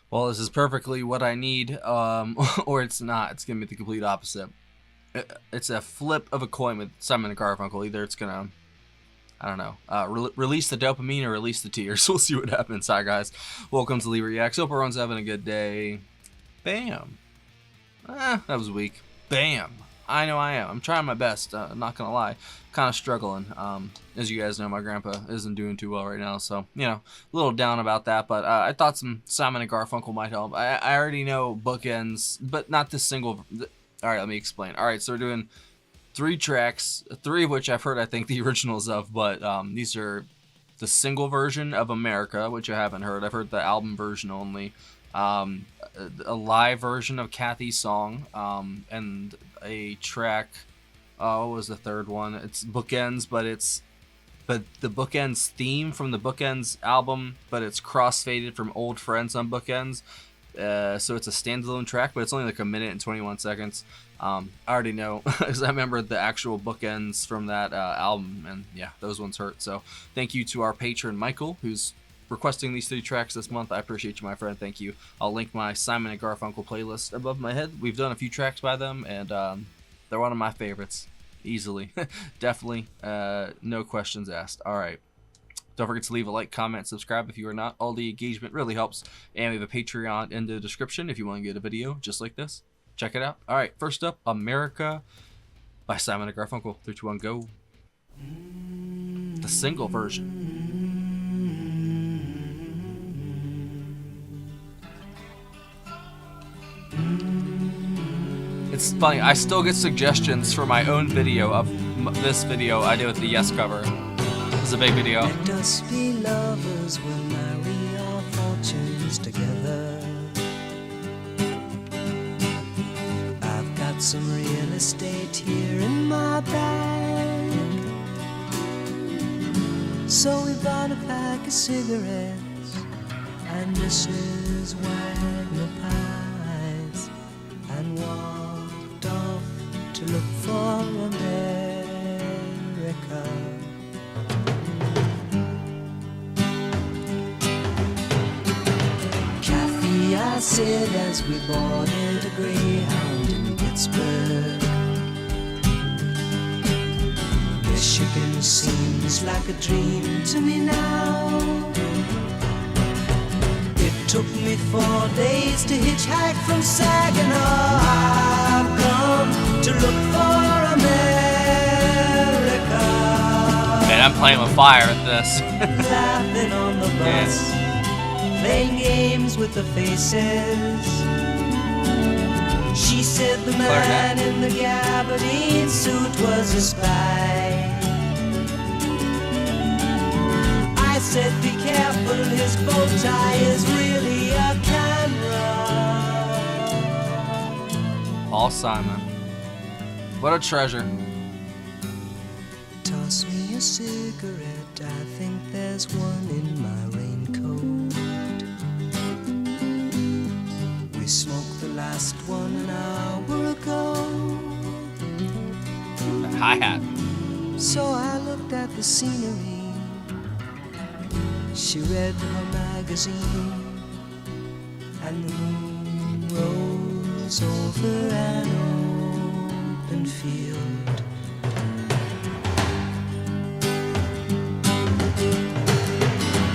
Well, this is perfectly what I need, or it's not. It's gonna be the complete opposite. It's a flip of a coin with Simon and Garfunkel. Either it's gonna, I don't know, release the dopamine or release the tears. We'll see what happens. Hi guys, welcome to Lee Reacts. Hope everyone's having a good day. Bam. That was weak. Bam. I know I am. I'm trying my best. Not gonna lie, kind of struggling. As you guys know, my grandpa isn't doing too well right now, so a little down about that. But I thought some Simon and Garfunkel might help. I already know Bookends, but not this single. All right, let me explain. All right, so we're doing 3 tracks, 3 of which I've heard. I think the originals of, but these are the single version of America, which I haven't heard. I've heard the album version only. A live version of Kathy's song, and a track. What was the third one? It's Bookends, but the Bookends theme from the Bookends album, but it's crossfaded from Old Friends on Bookends. So it's a standalone track, but it's only like 1 minute and 21 seconds. I already know because I remember the actual Bookends from that album, and yeah, those ones hurt. So thank you to our patron Michael, who's requesting these 3 tracks this month. I appreciate you, my friend. Thank you. I'll link my Simon and Garfunkel playlist above my head. We've done a few tracks by them, and they're one of my favorites, easily. Definitely, no questions asked. All right. Don't forget to leave a like, comment, subscribe if you are not. All the engagement really helps. And we have a Patreon in the description if you want to get a video just like this. Check it out. All right, first up, America by Simon and Garfunkel. 3, 2, 1, go. The single version. It's funny, I still get suggestions for my own video of this video I did with the Yes cover. It's a big video. Let us be lovers, we'll marry our fortunes together. I've got some real estate here in my bag, so we bought a pack of cigarettes and Mrs. Wagner pies and walked off to look for America. Kathy, I said as we boarded a Greyhound in Pittsburgh, Michigan seems like a dream to me now. It took me 4 days to hitchhike from Saginaw. I've come to look for America. Man, I'm playing with fire at this. Laughing on the bus, playing games with the faces. She said the man in the gabardine suit was a spy. I said be careful, his bow tie is really a camera. Paul Simon. What a treasure. Toss me a cigarette, I think there's one in my raincoat. We smoked the last one an hour ago. Hi-hat. So I looked at the scenery. She read her magazine, and the moon rose over an open field.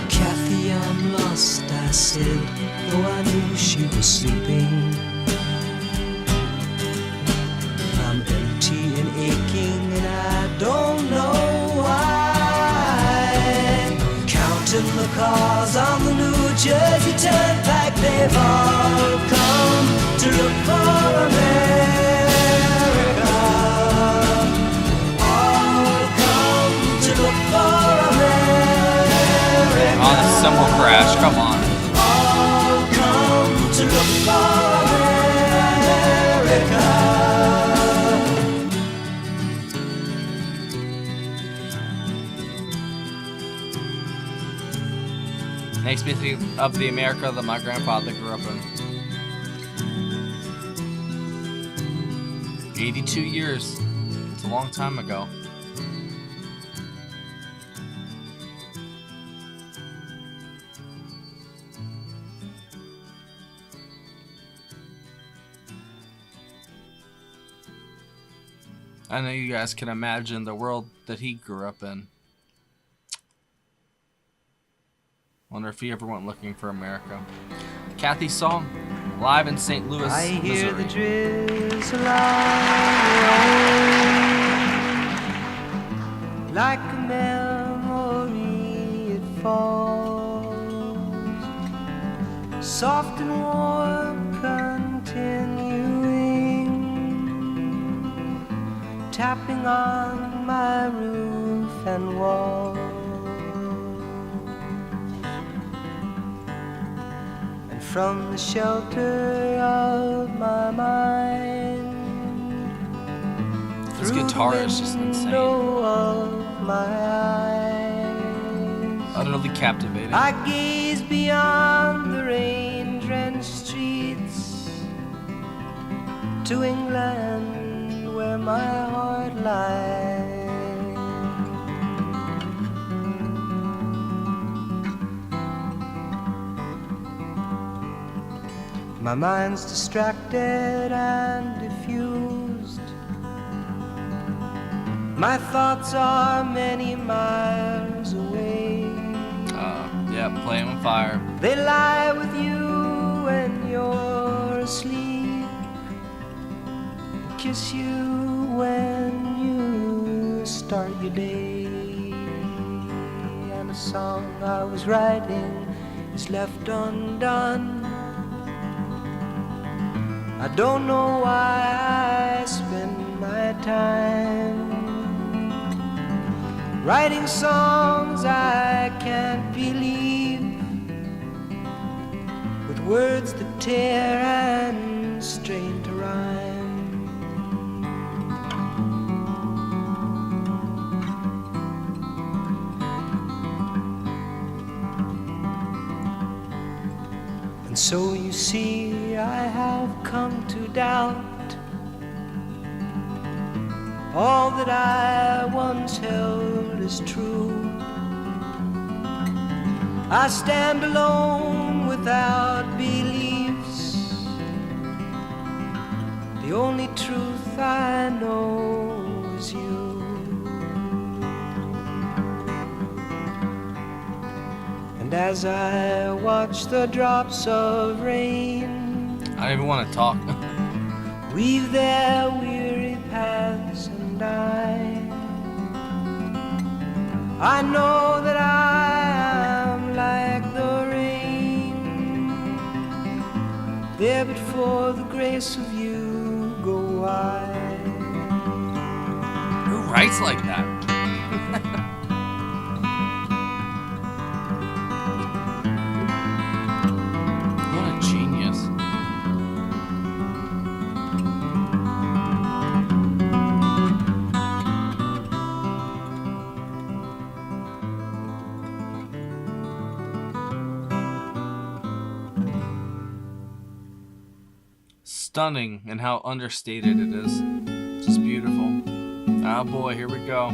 Kathy, I'm lost, I said, though I knew she was sleeping. I'm empty and aching, and I don't know why. Counting the cars on the New Jersey Turnpike, they've all come to look for America. All come to look for America. Oh, the cymbal crash, come on. All come to look for America. Makes me think of the America that my grandfather grew up in. 82 years. It's a long time ago. I know you guys can imagine the world that he grew up in. Wonder if he ever went looking for America. Kathy's song, live in St. Louis, I hear Missouri. the drizzle on like a memory it falls, soft and warm, continuing, tapping on my roof and walls. And from the shelter of my mind, This guitar is just insane. of my eyes, Utterly captivating. I gaze beyond the rain-drenched streets to England, where my heart lies. My mind's distracted and diffused. My thoughts are many miles away. Yeah, playing with fire. They lie with you when you're asleep, kiss you when you start your day. And a song I was writing is left undone. I don't know why I spend my time writing songs I can't believe, with words that tear and strain to rhyme. And so you see, I have come to doubt all that I once held as true. I stand alone without beliefs. The only truth I know is you. And as I watch the drops of rain, I don't even want to talk. weave their weary paths, and I know that I am like the rain, there but for the grace of you go I. Who writes like that? What a genius. Stunning in how understated it is. Just beautiful. Oh boy, here we go.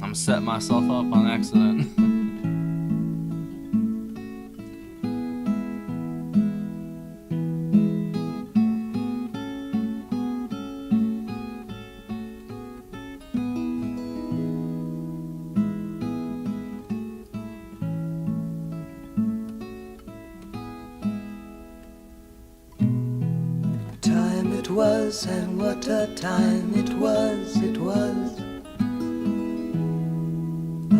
I'm setting myself up on accident. Time it was, and what a time it was, it was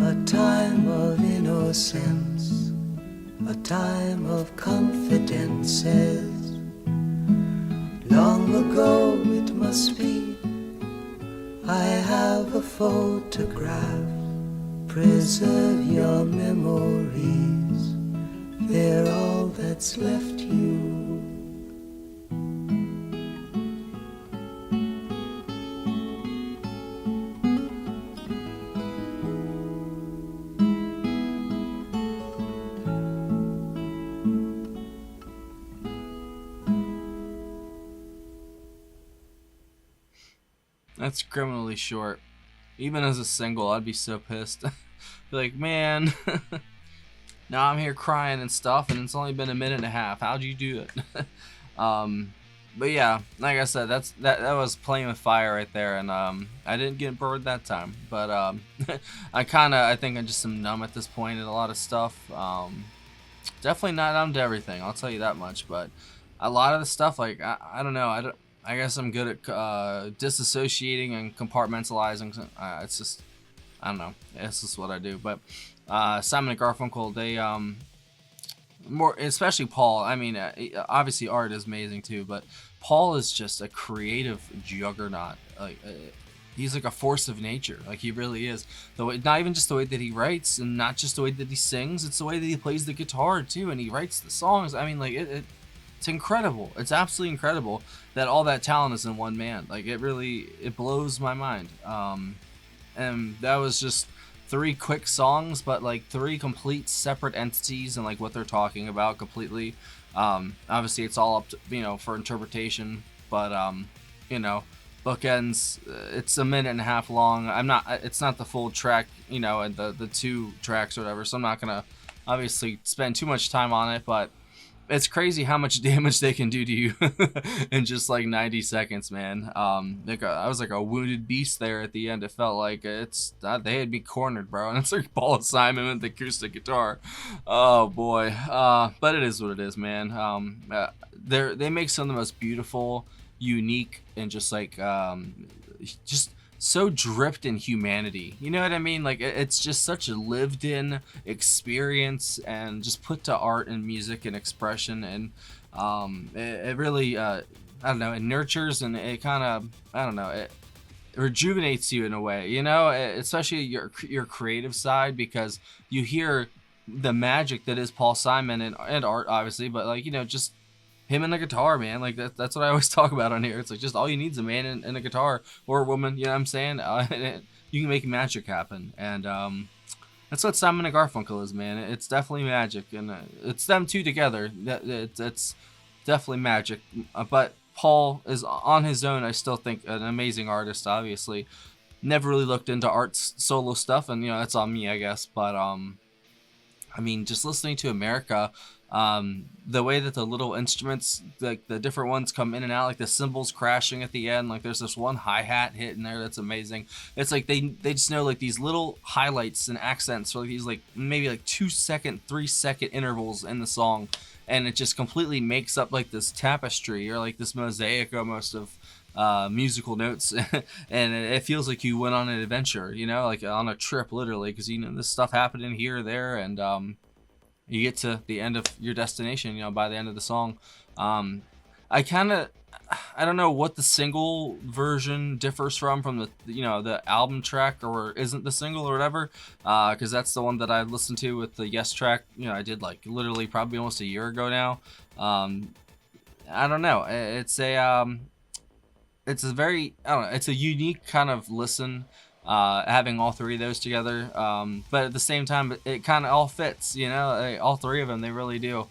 a time of innocence, a time of confidences. Long ago it must be, I have a photograph. Preserve your memories, they're all that's left you. That's criminally short. Even as a single, I'd be so pissed. Be like, man, now I'm here crying and stuff, and it's only been a minute and a half. How'd you do it? But yeah, like I said, that was playing with fire right there, and I didn't get burned that time. But I think I just am numb at this point at a lot of stuff. Definitely not numb to everything, I'll tell you that much. But a lot of the stuff, like I don't know, I guess I'm good at disassociating and compartmentalizing. It's just, I don't know, it's just what I do. But Simon and Garfunkel, they more, especially Paul. I mean, obviously Art is amazing too, but Paul is just a creative juggernaut. Like he's like a force of nature. Like he really is. The way, not even just the way that he writes, and not just the way that he sings. It's the way that he plays the guitar too, and he writes the songs. I mean, like it's incredible. It's absolutely incredible that all that talent is in one man. Like it blows my mind. And that was just three quick songs, but like three complete separate entities and like what they're talking about completely. Obviously, it's all up to, for interpretation, but you know, Bookends. It's a minute and a half long. It's not the full track, and the two tracks or whatever. So I'm not gonna obviously spend too much time on it, but it's crazy how much damage they can do to you in just like 90 seconds, man. I was like a wounded beast there at the end. It felt like they had me cornered, bro. And it's like Paul Simon with the acoustic guitar. Oh boy. But it is what it is, man. They make some of the most beautiful, unique, and just like just so dripped in humanity. You know what I mean? Like it's just such a lived in experience, and just put to art and music and expression. And it really I don't know, it nurtures, and it kind of, I don't know, it rejuvenates you in a way, especially your creative side, because you hear the magic that is Paul Simon and Art, obviously, but like, just him and the guitar, man. Like that's what I always talk about on here. It's like just all you need is a man and a guitar, or a woman, you know what I'm saying? You can make magic happen. And that's what Simon and Garfunkel is, man. It's definitely magic, and it's them two together. It's definitely magic. But Paul is on his own, I still think, an amazing artist. Obviously, never really looked into Art's solo stuff, and that's on me, I guess. But I mean, just listening to America, the way that the little instruments, like the different ones, come in and out, like the cymbals crashing at the end, like there's this one hi-hat hit in there that's amazing. It's like they just know like these little highlights and accents, or like these like maybe like 2 second, 3 second intervals in the song, and it just completely makes up like this tapestry, or like this mosaic almost of musical notes. And it feels like you went on an adventure, like on a trip, literally, because this stuff happened in here or there, and you get to the end of your destination, by the end of the song. I don't know what the single version differs from the the album track, or isn't the single or whatever, because that's the one that I listened to with the Yes track. I did like literally probably almost a year ago now. I don't know. It's a very, I don't know, it's a unique kind of listen, having all three of those together. But at the same time, it kind of all fits, all three of them, they really do.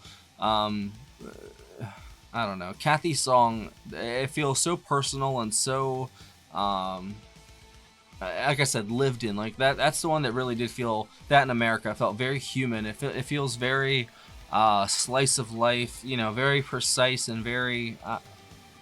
I don't know. Kathy's song, it feels so personal and so, like I said, lived in. Like that's the one that really did feel, that in America felt very human. It feels very slice of life, very precise, and very,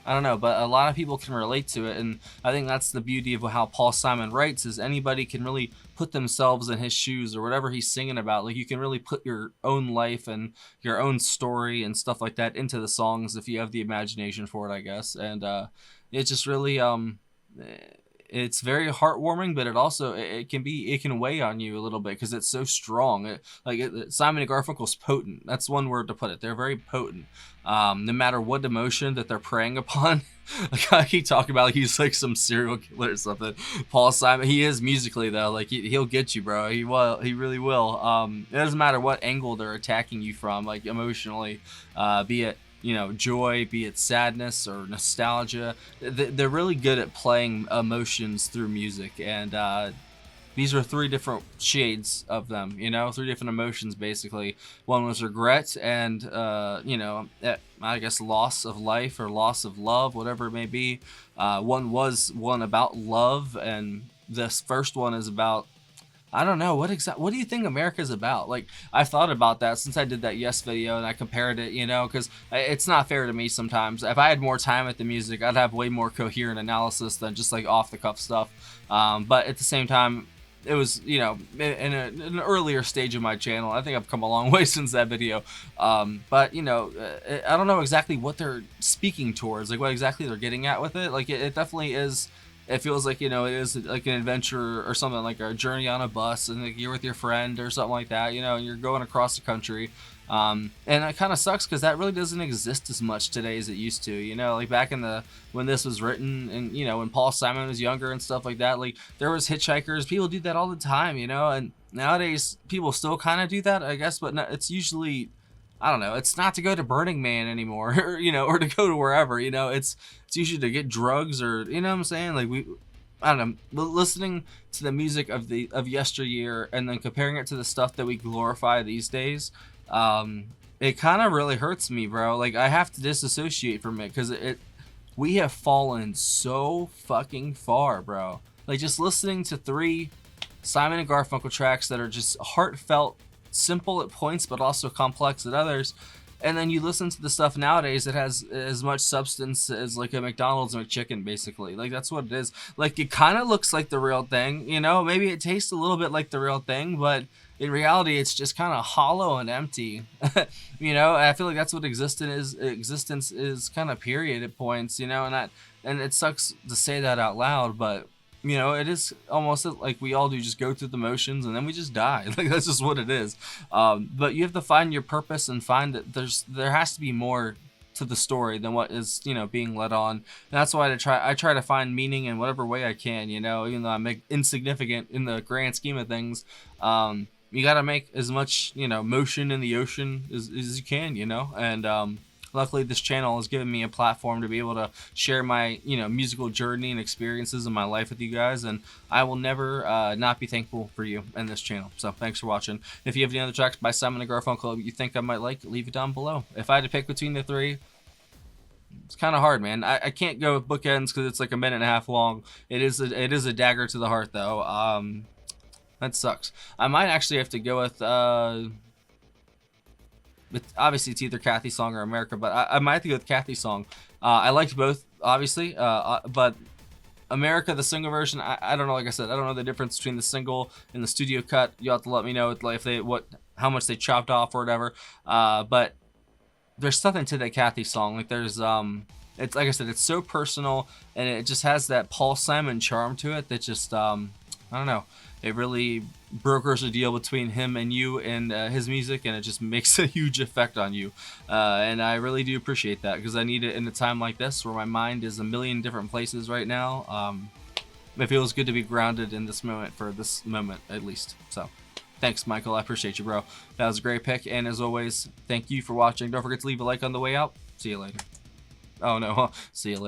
I don't know, but a lot of people can relate to it, and I think that's the beauty of how Paul Simon writes, is anybody can really put themselves in his shoes, or whatever he's singing about. Like you can really put your own life and your own story and stuff like that into the songs if you have the imagination for it, I guess. And it just really it's very heartwarming, but it can weigh on you a little bit, because it's so strong. Simon and Garfunkel's potent. That's one word to put it. They're very potent. No matter what emotion that they're preying upon. Like I keep talking about, like he's like some serial killer or something. Paul Simon, he is musically though. Like he'll get you, bro. He really will. It doesn't matter what angle they're attacking you from, like emotionally, be it joy, be it sadness or nostalgia. They're really good at playing emotions through music, and these are three different shades of them, three different emotions basically. One was regret, and I guess loss of life, or loss of love, whatever it may be. One was one about love, and this first one is about I don't know what do you think America's about? Like, I've thought about that since I did that Yes video and I compared it, you know, because it's not fair to me sometimes. If I had more time with the music, I'd have way more coherent analysis than just like off the cuff stuff. But at the same time, it was, you know, in an earlier stage of my channel. I think I've come a long way since that video. But you know, I don't know exactly what they're speaking towards, like what exactly they're getting at with it. Like it definitely is. It feels like, you know, it is like an adventure or something, like a journey on a bus, and like you're with your friend or something like that, you know, and you're going across the country. And it kind of sucks because that really doesn't exist as much today as it used to, you know, like back in the, when this was written, and, you know, when Paul Simon was younger and stuff like that, like there was hitchhikers, people do that all the time, you know, and nowadays people still kind of do that, I guess, but no, it's usually, I don't know, it's not to go to Burning Man anymore, or, you know, or to go to wherever, you know, it's usually to get drugs, or, you know what I'm saying? Like I don't know, listening to the music of yesteryear and then comparing it to the stuff that we glorify these days, it kind of really hurts me, bro. Like I have to disassociate from it because we have fallen so fucking far, bro. Like just listening to 3 Simon and Garfunkel tracks that are just heartfelt, simple at points, but also complex at others. And then you listen to the stuff nowadays that has as much substance as like a McDonald's McChicken, basically. Like that's what it is. Like it kind of looks like the real thing, you know. Maybe it tastes a little bit like the real thing, but in reality, it's just kind of hollow and empty. You know, I feel like that's what existence is kind of period at points, you know. And it sucks to say that out loud, but you know, it is almost like we all do, just go through the motions and then we just die. Like that's just what it is. But you have to find your purpose and find that there has to be more to the story than what is, you know, being led on. And that's why I try to find meaning in whatever way I can, you know, even though I'm insignificant in the grand scheme of things. You got to make as much, you know, motion in the ocean as you can, you know. And luckily this channel has given me a platform to be able to share my, you know, musical journey and experiences in my life with you guys, and I will never not be thankful for you and this channel. So thanks for watching. If you have any other tracks by Simon and Garfunkel you think I might like, leave it down below. If I had to pick between the 3, it's kind of hard, man. I can't go with Bookends because it's like a minute and a half long. It is a dagger to the heart though. That sucks. I might actually have to go with obviously it's either Kathy's song or America, but I might have to go with Kathy's song. I liked both, obviously, but America, the single version, I don't know. Like I said, I don't know the difference between the single and the studio cut. You'll have to let me know if how much they chopped off or whatever. But there's something to that Kathy song. Like there's it's like I said, it's so personal and it just has that Paul Simon charm to it that just I don't know. It really brokers a deal between him and you and his music, and it just makes a huge effect on you. And I really do appreciate that because I need it in a time like this where my mind is a million different places right now. It feels good to be grounded in this moment, for this moment at least. So thanks, Michael. I appreciate you, bro. That was a great pick. And as always, thank you for watching. Don't forget to leave a like on the way out. See you later. Oh no, see you later.